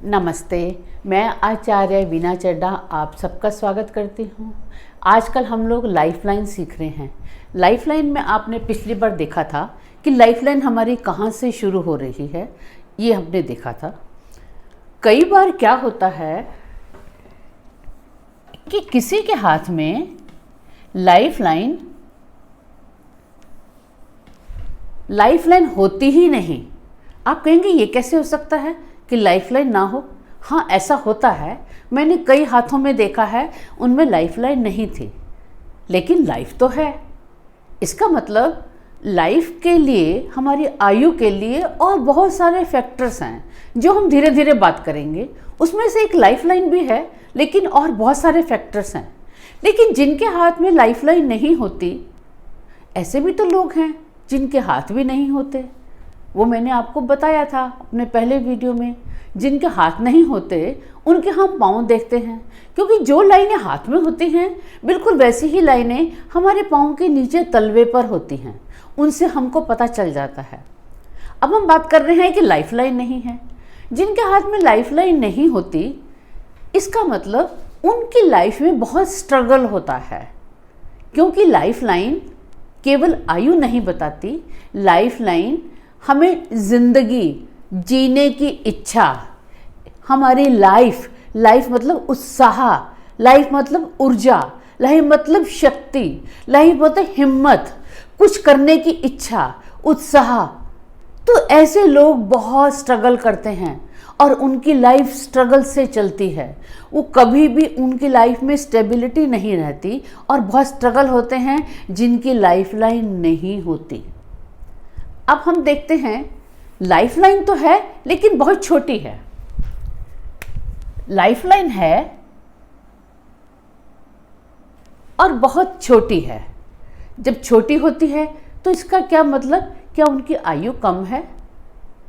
नमस्ते। मैं आचार्य वीना चड्ढा आप सबका स्वागत करती हूँ। आजकल हम लोग लाइफलाइन सीख रहे हैं। लाइफलाइन में आपने पिछली बार देखा था कि लाइफलाइन हमारी कहाँ से शुरू हो रही है, ये हमने देखा था। कई बार क्या होता है कि किसी के हाथ में लाइफलाइन होती ही नहीं। आप कहेंगे ये कैसे हो सकता है कि लाइफलाइन ना हो। हाँ, ऐसा होता है। मैंने कई हाथों में देखा है उनमें लाइफलाइन नहीं थी, लेकिन लाइफ तो है। इसका मतलब लाइफ के लिए, हमारी आयु के लिए और बहुत सारे फैक्टर्स हैं जो हम धीरे धीरे बात करेंगे। उसमें से एक लाइफलाइन भी है, लेकिन और बहुत सारे फैक्टर्स हैं। लेकिन जिनके हाथ में लाइफलाइन नहीं होती, ऐसे भी तो लोग हैं जिनके हाथ भी नहीं होते। वो मैंने आपको बताया था अपने पहले वीडियो में। जिनके हाथ नहीं होते उनके हम पाँव देखते हैं, क्योंकि जो लाइनें हाथ में होती हैं बिल्कुल वैसी ही लाइनें हमारे पाँव के नीचे तलवे पर होती हैं। उनसे हमको पता चल जाता है। अब हम बात कर रहे हैं कि लाइफलाइन नहीं है। जिनके हाथ में लाइफलाइन नहीं होती, इसका मतलब उनकी लाइफ में बहुत स्ट्रगल होता है, क्योंकि लाइफलाइन केवल आयु नहीं बताती। लाइफलाइन हमें जिंदगी जीने की इच्छा, हमारी लाइफ मतलब उत्साह, लाइफ मतलब ऊर्जा, लाइफ मतलब शक्ति, लाइफ मतलब हिम्मत, कुछ करने की इच्छा, उत्साह। तो ऐसे लोग बहुत स्ट्रगल करते हैं और उनकी लाइफ स्ट्रगल से चलती है। वो कभी भी उनकी लाइफ में स्टेबिलिटी नहीं रहती और बहुत स्ट्रगल होते हैं जिनकी लाइफलाइन नहीं होती। अब हम देखते हैं, लाइफलाइन तो है लेकिन बहुत छोटी है। लाइफलाइन है और बहुत छोटी है। जब छोटी होती है तो इसका क्या मतलब, क्या उनकी आयु कम है?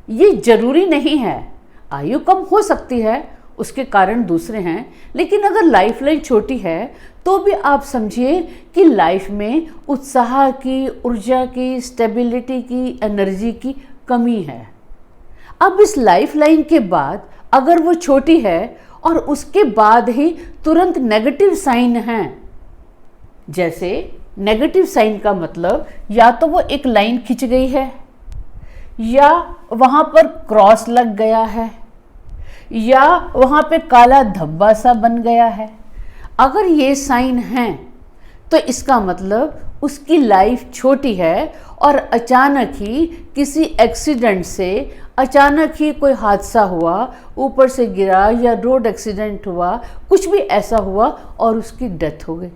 ये जरूरी नहीं है। आयु कम हो सकती है, उसके कारण दूसरे हैं। लेकिन अगर लाइफलाइन छोटी है तो भी आप समझिए कि लाइफ में उत्साह की, ऊर्जा की, स्टेबिलिटी की, एनर्जी की कमी है। अब इस लाइफलाइन के बाद अगर वो छोटी है और उसके बाद ही तुरंत नेगेटिव साइन हैं, जैसे नेगेटिव साइन का मतलब या तो वो एक लाइन खिंच गई है, या वहाँ पर क्रॉस लग गया है, या वहाँ पे काला धब्बा सा बन गया है। अगर ये साइन हैं तो इसका मतलब उसकी लाइफ छोटी है और अचानक ही किसी एक्सीडेंट से, अचानक ही कोई हादसा हुआ, ऊपर से गिरा या रोड एक्सीडेंट हुआ, कुछ भी ऐसा हुआ और उसकी डेथ हो गई।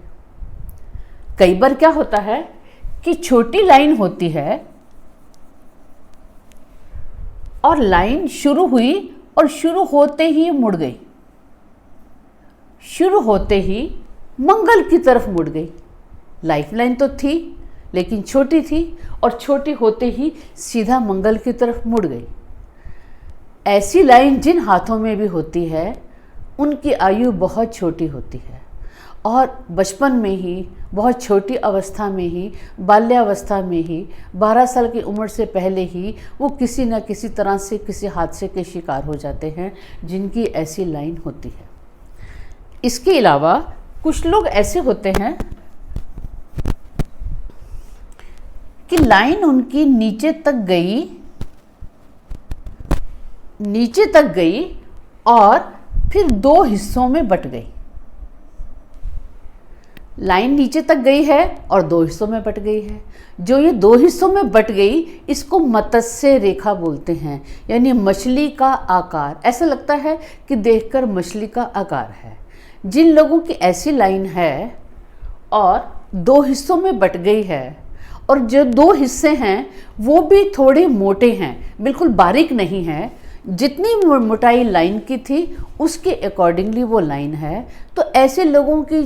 कई बार क्या होता है कि छोटी लाइन होती है और लाइन शुरू हुई और शुरू होते ही मुड़ गई, शुरू होते ही मंगल की तरफ मुड़ गई। लाइफलाइन तो थी लेकिन छोटी थी और छोटी होते ही सीधा मंगल की तरफ मुड़ गई। ऐसी लाइन जिन हाथों में भी होती है उनकी आयु बहुत छोटी होती है और बचपन में ही, बहुत छोटी अवस्था में ही, बाल्यावस्था में ही, 12 साल की उम्र से पहले ही वो किसी न किसी तरह से किसी हादसे के शिकार हो जाते हैं जिनकी ऐसी लाइन होती है। इसके अलावा कुछ लोग ऐसे होते हैं कि लाइन उनकी नीचे तक गई और फिर दो हिस्सों में बट गई। लाइन नीचे तक गई है और दो हिस्सों में बट गई है। जो ये दो हिस्सों में बट गई, इसको मत्स्य रेखा बोलते हैं, यानी मछली का आकार। ऐसा लगता है कि देखकर मछली का आकार है। जिन लोगों की ऐसी लाइन है और दो हिस्सों में बट गई है, और जो दो हिस्से हैं वो भी थोड़े मोटे हैं, बिल्कुल बारीक नहीं है, जितनी मोटाई लाइन की थी उसके अकॉर्डिंगली वो लाइन है। तो ऐसे लोगों की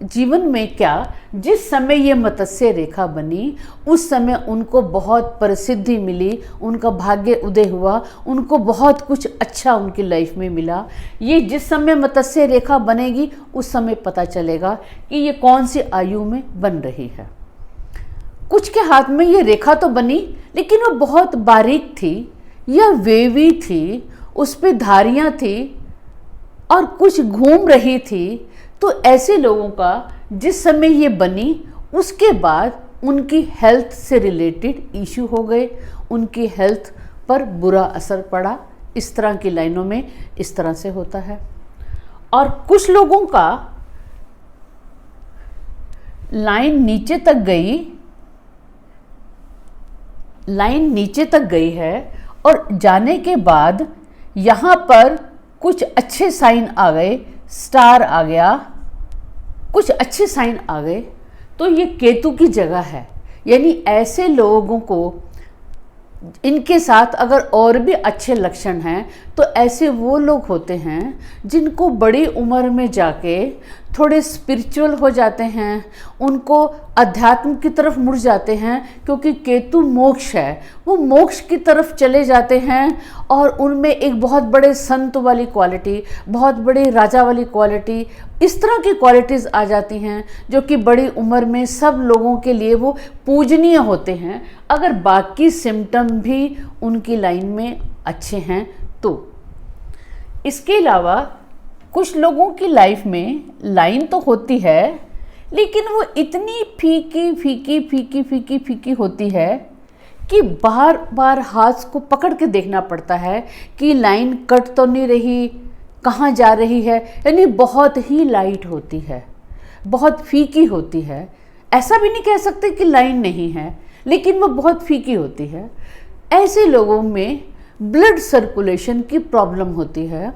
जीवन में क्या, जिस समय ये मत्स्य रेखा बनी उस समय उनको बहुत प्रसिद्धि मिली, उनका भाग्य उदय हुआ, उनको बहुत कुछ अच्छा उनकी लाइफ में मिला। ये जिस समय मत्स्य रेखा बनेगी उस समय पता चलेगा कि ये कौन सी आयु में बन रही है। कुछ के हाथ में ये रेखा तो बनी लेकिन वो बहुत बारीक थी या वेवी थी, उस पे धारियाँ थी और कुछ घूम रही थी, तो ऐसे लोगों का जिस समय ये बनी उसके बाद उनकी हेल्थ से रिलेटेड इशू हो गए, उनकी हेल्थ पर बुरा असर पड़ा। इस तरह की लाइनों में इस तरह से होता है। और कुछ लोगों का लाइन नीचे तक गई, लाइन नीचे तक गई है और जाने के बाद यहाँ पर कुछ अच्छे साइन आ गए, स्टार आ गया, कुछ अच्छे साइन आ गए, तो ये केतु की जगह है। यानी ऐसे लोगों को, इनके साथ अगर और भी अच्छे लक्षण हैं तो ऐसे वो लोग होते हैं जिनको बड़ी उम्र में जाके थोड़े स्पिरिचुअल हो जाते हैं, उनको अध्यात्म की तरफ मुड़ जाते हैं, क्योंकि केतु मोक्ष है, वो मोक्ष की तरफ चले जाते हैं और उनमें एक बहुत बड़े संत वाली क्वालिटी, बहुत बड़ी राजा वाली क्वालिटी, इस तरह की क्वालिटीज़ आ जाती हैं जो कि बड़ी उम्र में सब लोगों के लिए वो पूजनीय होते हैं, अगर बाकी सिम्टम भी उनकी लाइन में अच्छे हैं तो। इसके अलावा कुछ लोगों की लाइफ में लाइन तो होती है लेकिन वो इतनी फीकी फीकी फीकी फीकी फीकी होती है कि बार बार हाथ को पकड़ के देखना पड़ता है कि लाइन कट तो नहीं रही, कहाँ जा रही है। यानी बहुत ही लाइट होती है, बहुत फीकी होती है। ऐसा भी नहीं कह सकते कि लाइन नहीं है, लेकिन वो बहुत फीकी होती है। ऐसे लोगों में ब्लड सर्कुलेशन की प्रॉब्लम होती है,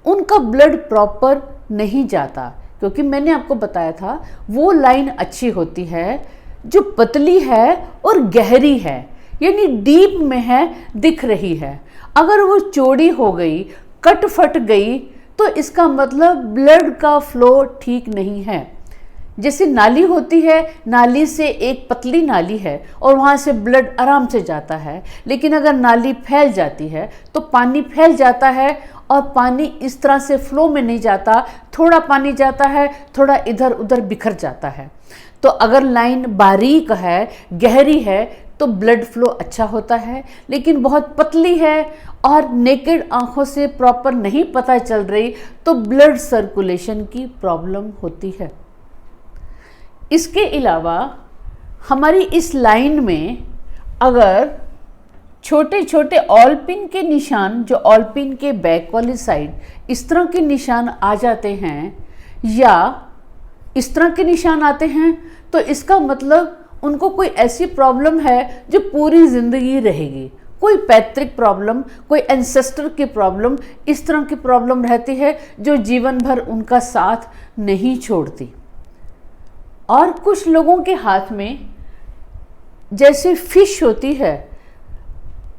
उनका ब्लड प्रॉपर नहीं जाता, क्योंकि मैंने आपको बताया था वो लाइन अच्छी होती है जो पतली है और गहरी है, यानी डीप में है, दिख रही है। अगर वो चौड़ी हो गई, कट फट गई, तो इसका मतलब ब्लड का फ्लो ठीक नहीं है। जैसे नाली होती है, नाली से एक पतली नाली है और वहाँ से ब्लड आराम से जाता है, लेकिन अगर नाली फैल जाती है तो पानी फैल जाता है और पानी इस तरह से फ्लो में नहीं जाता, थोड़ा पानी जाता है, थोड़ा इधर उधर बिखर जाता है। तो अगर लाइन बारीक है, गहरी है, तो ब्लड फ्लो अच्छा होता है, लेकिन बहुत पतली है और नेकेड आंखों से प्रॉपर नहीं पता चल रही, तो ब्लड सर्कुलेशन की प्रॉब्लम होती है। इसके अलावा हमारी इस लाइन में अगर छोटे छोटे ऑल पिन के निशान, जो ऑल पिन के बैक वाली साइड इस तरह के निशान आ जाते हैं या इस तरह के निशान आते हैं, तो इसका मतलब उनको कोई ऐसी प्रॉब्लम है जो पूरी ज़िंदगी रहेगी। कोई पैतृक प्रॉब्लम, कोई एंसेस्टर की प्रॉब्लम, इस तरह की प्रॉब्लम रहती है जो जीवन भर उनका साथ नहीं छोड़ती। और कुछ लोगों के हाथ में जैसे फिश होती है,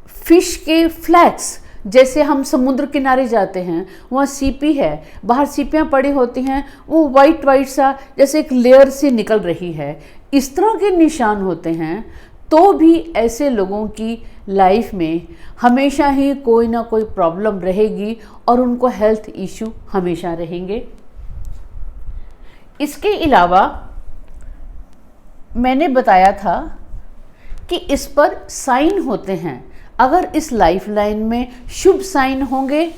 फिश के फ्लैग्स, जैसे हम समुद्र किनारे जाते हैं वहाँ सीपी है, बाहर सीपियाँ पड़ी होती हैं, वो वाइट वाइट सा जैसे एक लेयर से निकल रही है, इस तरह के निशान होते हैं। तो भी ऐसे लोगों की लाइफ में हमेशा ही कोई ना कोई प्रॉब्लम रहेगी और उनको हेल्थ इश्यू हमेशा रहेंगे। इसके अलावा मैंने बताया था कि इस पर साइन होते हैं। अगर इस लाइफ लाइन में शुभ साइन होंगे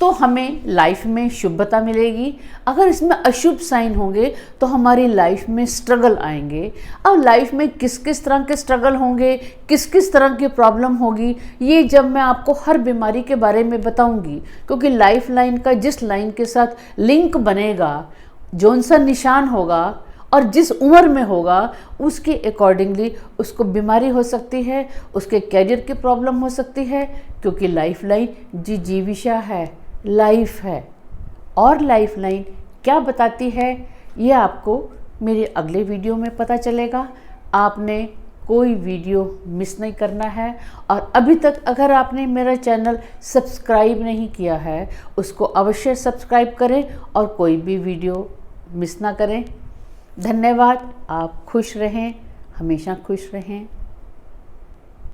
तो हमें लाइफ में शुभता मिलेगी, अगर इसमें अशुभ साइन होंगे तो हमारी लाइफ में स्ट्रगल आएंगे। अब लाइफ में किस किस तरह के स्ट्रगल होंगे, किस किस तरह की प्रॉब्लम होगी, ये जब मैं आपको हर बीमारी के बारे में बताऊंगी, क्योंकि लाइफ लाइन का जिस लाइन के साथ लिंक बनेगा, जौन सा निशान होगा और जिस उम्र में होगा, उसके अकॉर्डिंगली उसको बीमारी हो सकती है, उसके कैरियर की प्रॉब्लम हो सकती है, क्योंकि लाइफ लाइन जीविशा है, लाइफ है। और लाइफ लाइन क्या बताती है ये आपको मेरे अगले वीडियो में पता चलेगा। आपने कोई वीडियो मिस नहीं करना है, और अभी तक अगर आपने मेरा चैनल सब्सक्राइब नहीं किया है उसको अवश्य सब्सक्राइब करें और कोई भी वीडियो मिस ना करें। धन्यवाद। आप खुश रहें, हमेशा खुश रहें।